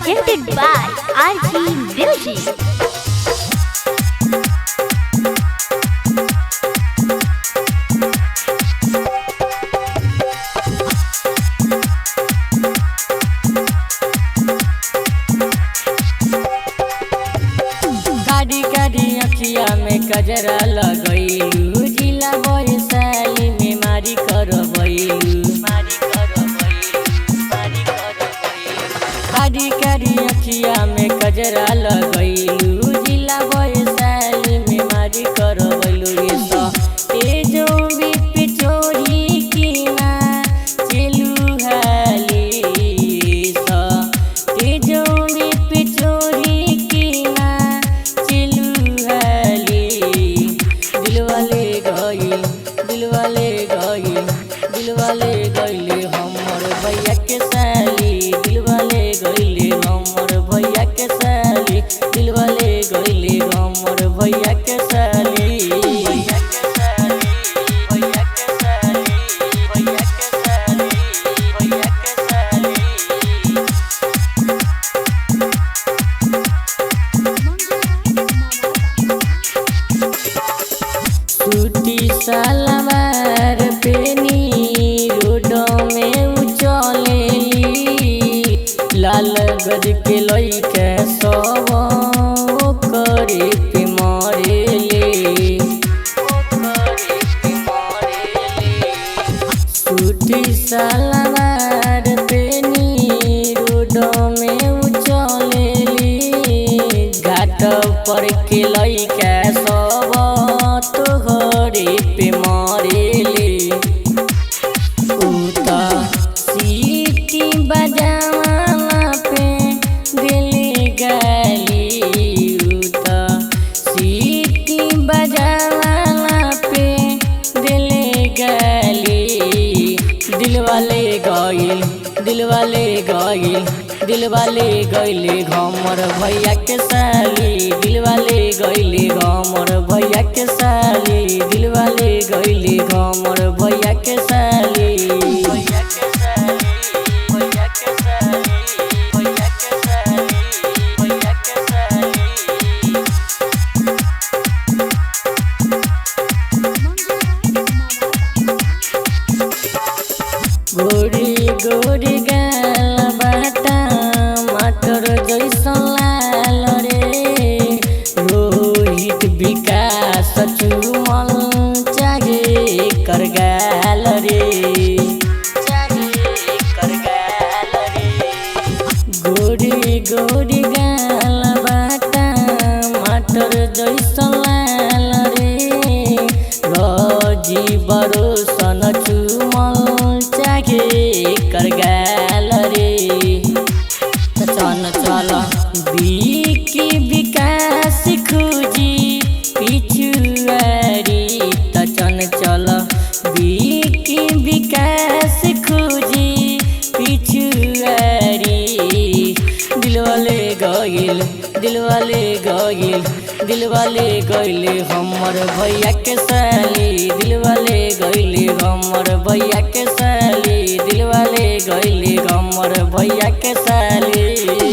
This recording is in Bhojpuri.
presented by RG Music. कारी कारी अखिया में कजरा लगैलू, जिला वैशाली में मारी करबैलू। कारी कारी अखिया में कजरा लगैलू, जिला वैशाली में मारी करबैलू। ये तेजो भी पिचोरी की ना चलू हाली, तेजो भी पिचोरी की ना चलू हाली। दिलवाले गइले हमर भैया के साली, दिलवाले गइले हमर भैया के साली, दिलवाले गइले हमर भैया के साली। सूटी सलवार पेनी रोडों में उचलेली, लाल गज के लइका सब करे पे मरेले। सूटी सलवार पेनी रोडों में उचलेली, घाट पर के लइका सब तोहरे पे मरेले। उता सीटी बजावाला पे दिल गाली, उता सीटी बजावाला पे दिल गाली। दिलवाले गइले हमर भैया के साली, दिलवाले गइले हमर भैया के साली, दिलवाले गइले हमर भैया के साली। गोरी गोरी गाल बाटा मटर जैसन लाल रे, रोहित विकास चुमल चाहे कर गाल रे। गोरी गोरी गाल बाटा मटर जैसन लाल रे, रजी बरोसन चुमल चाहे कर गाल रे। चल बीकी विकास खोजी पिछुआरी, चल बीकी विकास खोजी पिछुआरी। दिलवाले गइले हमर भैया के साली, दिलवाले गइले हमर भैया के साली, दिलवाले गइले हमर भैया के साली।